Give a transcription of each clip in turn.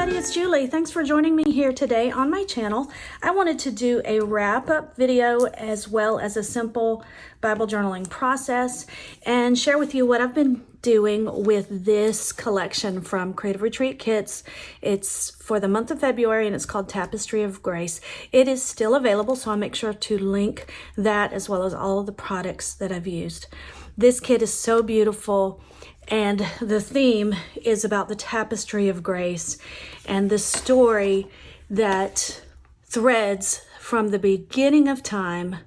everybody, it's Julie. Thanks for joining me here today on my channel. I wanted to do a wrap-up video as well as a simple Bible journaling process and share with you what I've been doing with this collection from Creative Retreat Kits. It's for the month of February and it's called Tapestry of Grace. It is still available, so I'll make sure to link that as well as all of the products that I've used. This kit is so beautiful. And the theme is about the tapestry of grace and the story that threads from the beginning of time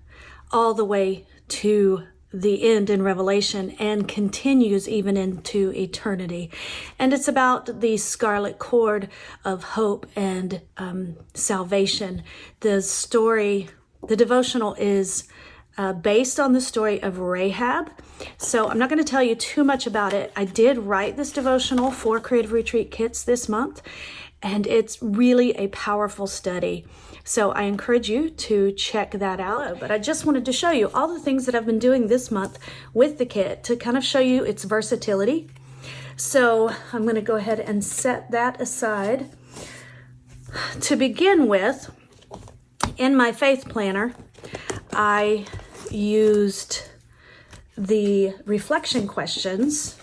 all the way to the end in Revelation and continues even into eternity. And it's about the scarlet cord of hope and salvation. The story, the devotional is based on the story of Rahab. So I'm not going to tell you too much about it. I did write this devotional for Creative Retreat Kits this month, and it's really a powerful study. So I encourage you to check that out. But I just wanted to show you all the things that I've been doing this month with the kit to kind of show you its versatility. So I'm going to go ahead and set that aside. To begin with, in my faith planner, I used the reflection questions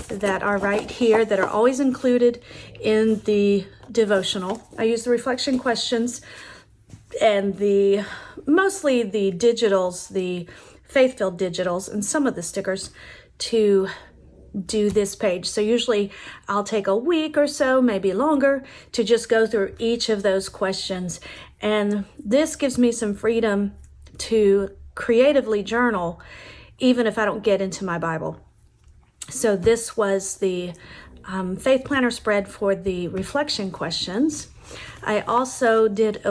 that are right here that are always included in the devotional. I use the reflection questions and mostly the digitals, the faith-filled digitals, and some of the stickers to do this page. So usually I'll take a week or so, maybe longer, to just go through each of those questions. And this gives me some freedom to creatively journal, even if I don't get into my Bible. So this was the faith planner spread for the reflection questions. I also did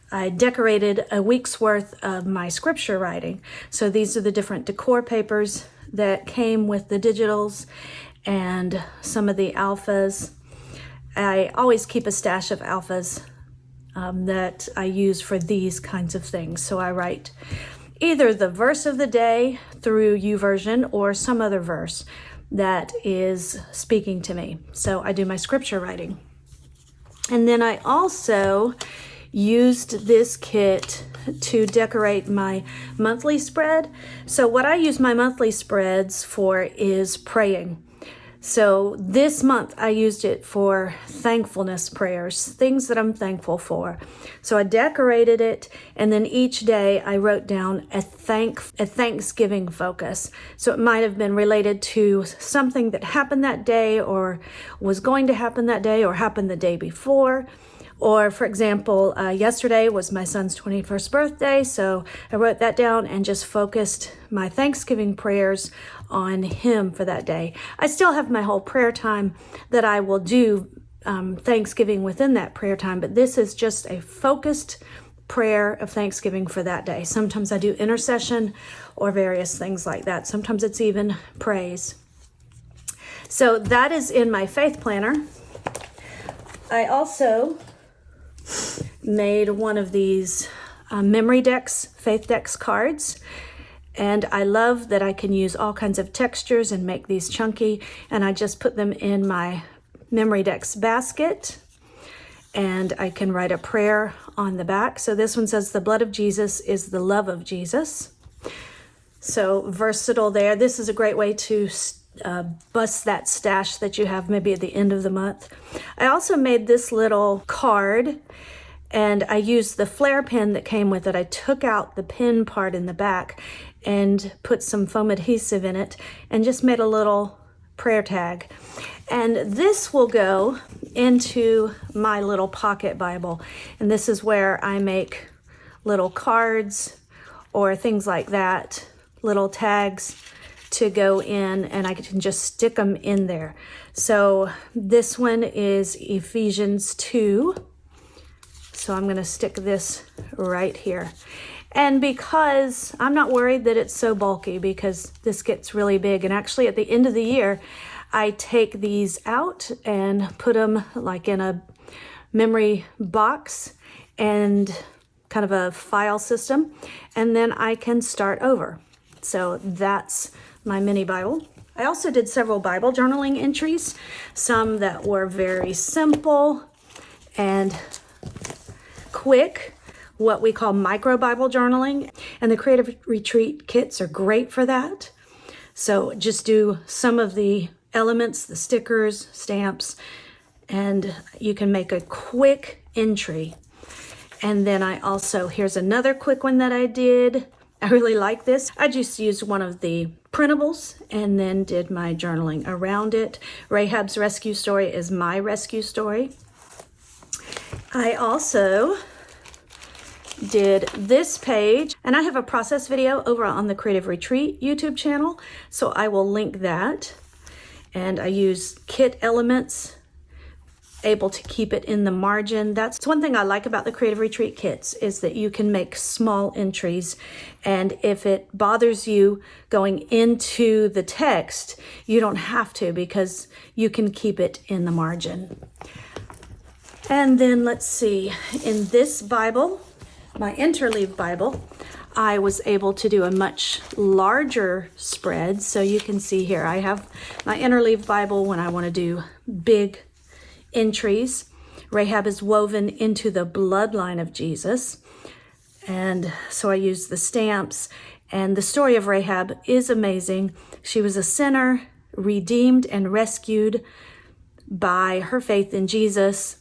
I decorated a week's worth of my scripture writing. So these are the different decor papers that came with the digitals and some of the alphas. I always keep a stash of alphas that I use for these kinds of things. So I write either the verse of the day through YouVersion or some other verse that is speaking to me. So I do my scripture writing. And then I also used this kit to decorate my monthly spread. So what I use my monthly spreads for is praying. So this month I used it for thankfulness prayers, things that I'm thankful for. So I decorated it, and then each day I wrote down a Thanksgiving focus. So it might have been related to something that happened that day or was going to happen that day or happened the day before. Or for example, yesterday was my son's 21st birthday, so I wrote that down and just focused my Thanksgiving prayers on him for that day. I still have my whole prayer time that I will do Thanksgiving within that prayer time, but this is just a focused prayer of Thanksgiving for that day. Sometimes I do intercession or various things like that. Sometimes it's even praise. So that is in my faith planner. I also made one of these memory decks, faith decks cards. And I love that I can use all kinds of textures and make these chunky. And I just put them in my memory decks basket. And I can write a prayer on the back. So this one says, "The blood of Jesus is the love of Jesus." So versatile there. This is a great way to bust that stash that you have maybe at the end of the month. I also made this little card, and I used the flare pen that came with it. I took out the pin part in the back and put some foam adhesive in it and just made a little prayer tag. And this will go into my little pocket Bible. And this is where I make little cards or things like that, little tags to go in, and I can just stick them in there. So this one is Ephesians 2. So I'm going to stick this right here. And because I'm not worried that it's so bulky, because this gets really big, and actually at the end of the year, I take these out and put them like in a memory box and kind of a file system, and then I can start over. So that's my mini Bible. I also did several Bible journaling entries, some that were very simple and quick, what we call micro Bible journaling, and the Creative Retreat kits are great for that. So just do some of the elements, the stickers, stamps, and you can make a quick entry. And then I also, here's another quick one that I did. I really like this. I just used one of the printables and then did my journaling around it. Rahab's rescue story is my rescue story. I also did this page, and I have a process video over on the Creative Retreat YouTube channel, so I will link that. And I use kit elements, able to keep it in the margin. That's one thing I like about the Creative Retreat kits, is that you can make small entries, and if it bothers you going into the text, you don't have to, because you can keep it in the margin. And then let's see, in this Bible, my interleave Bible, I was able to do a much larger spread. So you can see here, I have my interleave Bible when I want to do big entries. Rahab is woven into the bloodline of Jesus. And so I used the stamps, and the story of Rahab is amazing. She was a sinner, redeemed and rescued by her faith in Jesus.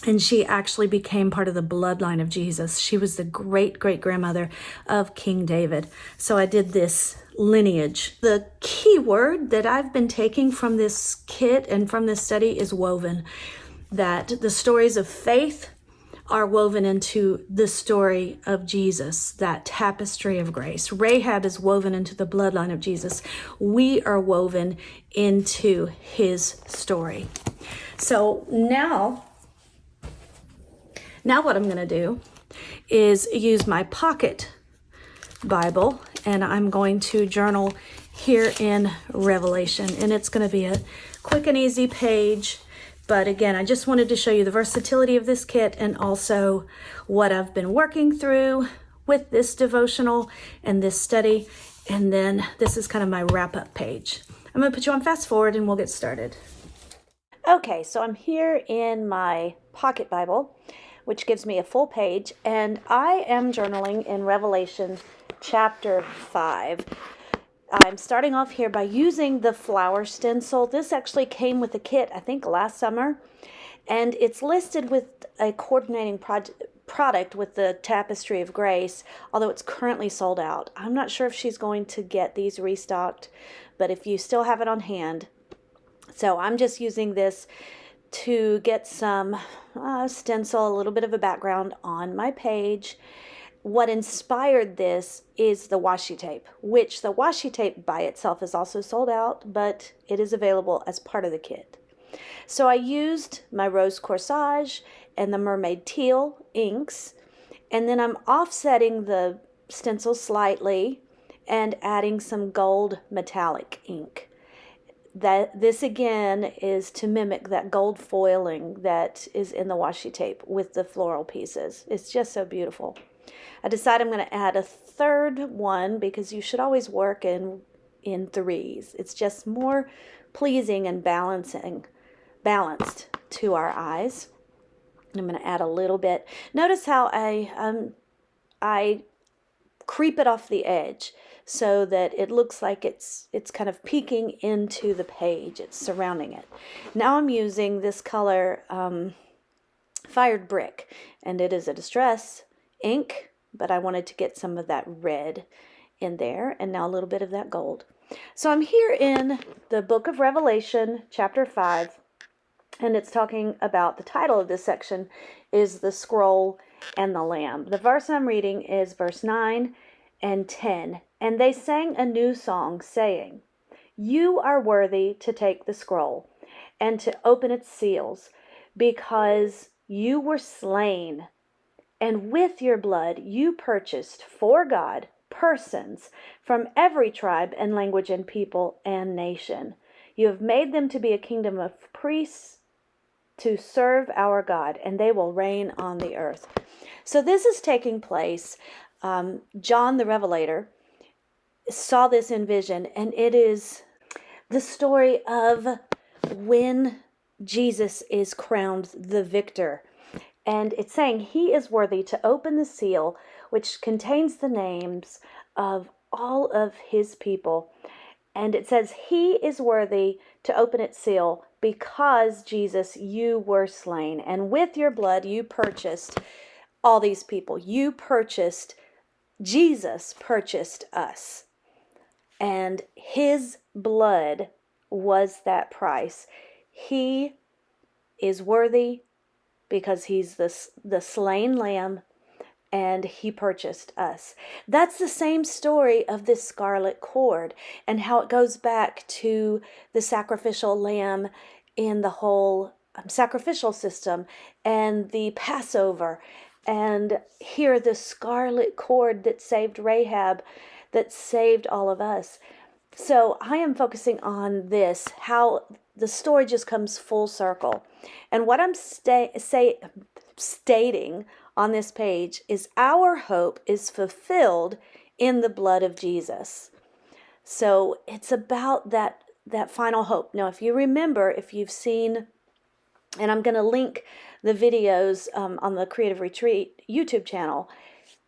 And she actually became part of the bloodline of Jesus. She was the great-great-grandmother of King David. So I did this lineage. The key word that I've been taking from this kit and from this study is woven. That the stories of faith are woven into the story of Jesus, that tapestry of grace. Rahab is woven into the bloodline of Jesus. We are woven into his story. So now what I'm going to do is use my pocket Bible, and I'm going to journal here in Revelation. And it's going to be a quick and easy page. But again, I just wanted to show you the versatility of this kit and also what I've been working through with this devotional and this study. And then this is kind of my wrap-up page. I'm going to put you on fast forward and we'll get started. Okay, so I'm here in my pocket Bible, which gives me a full page, and I am journaling in Revelation chapter 5. I'm starting off here by using the Floral Stencil. This actually came with a kit, I think, last summer, and it's listed with a coordinating product with the Tapestry of Grace, although it's currently sold out. I'm not sure if she's going to get these restocked, but if you still have it on hand. So I'm just using this to get some stencil, a little bit of a background on my page. What inspired this is the washi tape, which the washi tape by itself is also sold out, but it is available as part of the kit. So I used my Rose Corsage and the Mermaid Teal inks, and then I'm offsetting the stencil slightly and adding some gold metallic ink. This again is to mimic that gold foiling that is in the washi tape with the floral pieces. It's just so beautiful. I decided I'm going to add a third one because you should always work in threes. It's just more pleasing and balanced to our eyes. I'm going to add a little bit. Notice how I creep it off the edge so that it looks like it's kind of peeking into the page. It's surrounding it. Now I'm using this color Fired Brick, and it is a distress ink, but I wanted to get some of that red in there, and now a little bit of that gold. So I'm here in the book of Revelation, chapter 5, and it's talking about, the title of this section is The Scroll and the Lamb. The verse I'm reading is verse 9 and 10. And they sang a new song, saying, "You are worthy to take the scroll and to open its seals, because you were slain, and with your blood you purchased for God persons from every tribe and language and people and nation. You have made them to be a kingdom of priests to serve our God, and they will reign on the earth." So this is taking place. John the Revelator saw this in vision, and it is the story of when Jesus is crowned the victor. And it's saying he is worthy to open the seal, which contains the names of all of his people. And it says he is worthy to open its seal because, Jesus, you were slain. And with your blood, you purchased all these people. Jesus purchased us. And his blood was that price. He is worthy because he's the slain lamb, and he purchased us. That's the same story of this scarlet cord and how it goes back to the sacrificial lamb in the whole sacrificial system and the Passover. And here the scarlet cord that saved Rahab, that saved all of us. So I am focusing on this, how the story just comes full circle. And what I'm stating on this page is our hope is fulfilled in the blood of Jesus. So it's about that final hope. Now, if you remember, if you've seen, and I'm going to link the videos on the Creative Retreat YouTube channel,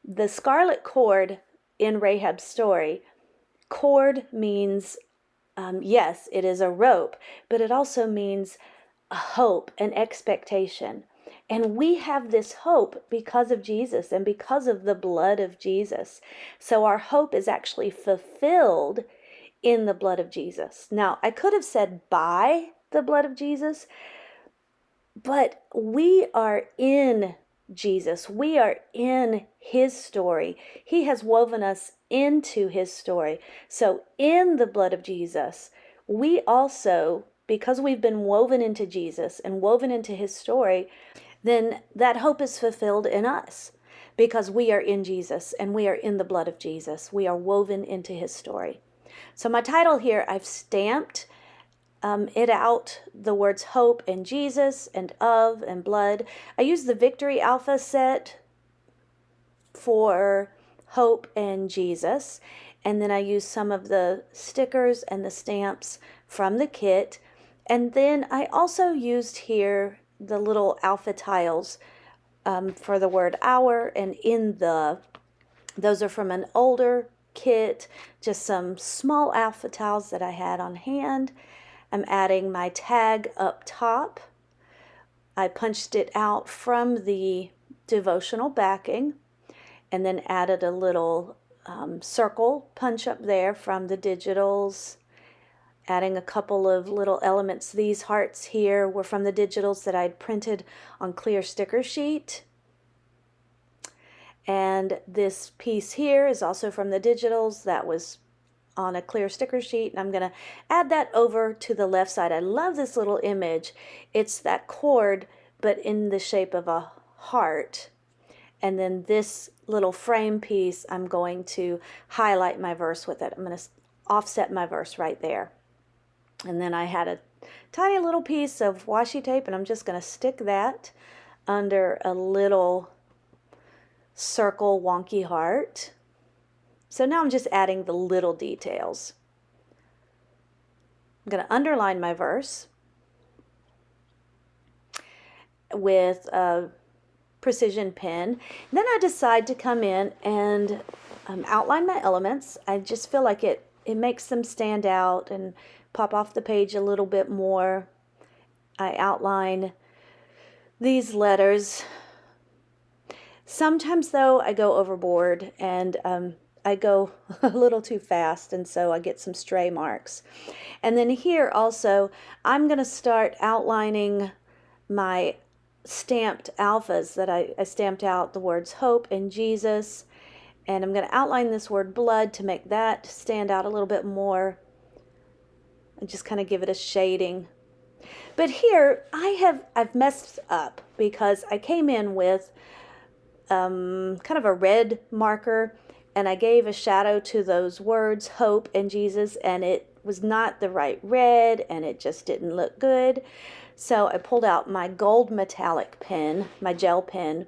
the scarlet cord in Rahab's story, cord means, yes, it is a rope, but it also means a hope, an expectation. And we have this hope because of Jesus and because of the blood of Jesus. So our hope is actually fulfilled in the blood of Jesus. Now, I could have said by the blood of Jesus, but we are in Jesus. We are in his story. He has woven us into his story. So in the blood of Jesus, we also, because we've been woven into Jesus and woven into his story, then that hope is fulfilled in us because we are in Jesus and we are in the blood of Jesus. We are woven into his story. So my title here, I've stamped it out, the words hope and Jesus and of and blood. I use the Victory Alpha set for hope and Jesus. And then I use some of the stickers and the stamps from the kit. And then I also used here the little alpha tiles for the word our and in the. Those are from an older kit, just some small alpha tiles that I had on hand. I'm adding my tag up top. I punched it out from the devotional backing and then added a little circle punch up there from the digitals, adding a couple of little elements. These hearts here were from the digitals that I'd printed on clear sticker sheet. And this piece here is also from the digitals that was on a clear sticker sheet, and I'm going to add that over to the left side. I love this little image. It's that cord, but in the shape of a heart. And then this little frame piece, I'm going to highlight my verse with it. I'm going to offset my verse right there. And then I had a tiny little piece of washi tape, and I'm just going to stick that under a little circle wonky heart. So now I'm just adding the little details. I'm going to underline my verse with a precision pen. Then I decide to come in and outline my elements. I just feel like it makes them stand out and pop off the page a little bit more. I outline these letters. Sometimes, though, I go overboard and I go a little too fast, and so I get some stray marks. And then here also, I'm going to start outlining my stamped alphas that I stamped out the words hope and Jesus. And I'm going to outline this word blood to make that stand out a little bit more and just kind of give it a shading. But here, I've messed up because I came in with kind of a red marker, and I gave a shadow to those words, hope and Jesus, and it was not the right red, and it just didn't look good. So I pulled out my gold metallic pen, my gel pen,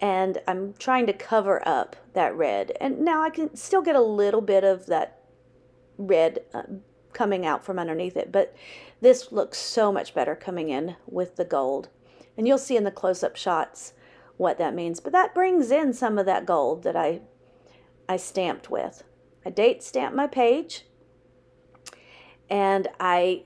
and I'm trying to cover up that red. And now I can still get a little bit of that red coming out from underneath it, but this looks so much better coming in with the gold. And you'll see in the close-up shots what that means. But that brings in some of that gold that I stamped with. I date stamped my page, and I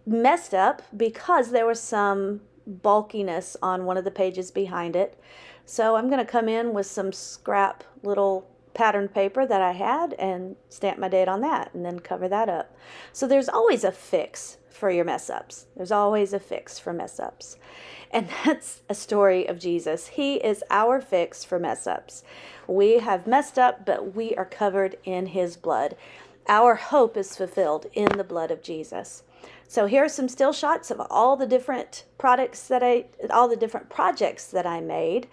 messed up because there was some bulkiness on one of the pages behind it. So I'm going to come in with some scrap little pattern paper that I had and stamp my date on that and then cover that up. So there's always a fix for your mess ups. There's always a fix for mess ups. And that's a story of Jesus. He is our fix for mess ups. We have messed up, but we are covered in his blood. Our hope is fulfilled in the blood of Jesus. So here are some still shots of all the different projects that I made.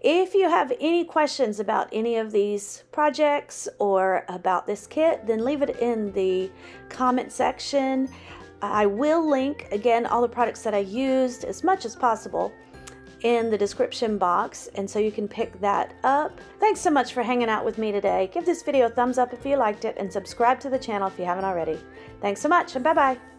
If you have any questions about any of these projects or about this kit, then leave it in the comment section. I will link, again, all the products that I used as much as possible in the description box, and so you can pick that up. Thanks so much for hanging out with me today. Give this video a thumbs up if you liked it, and subscribe to the channel if you haven't already. Thanks so much, and bye-bye.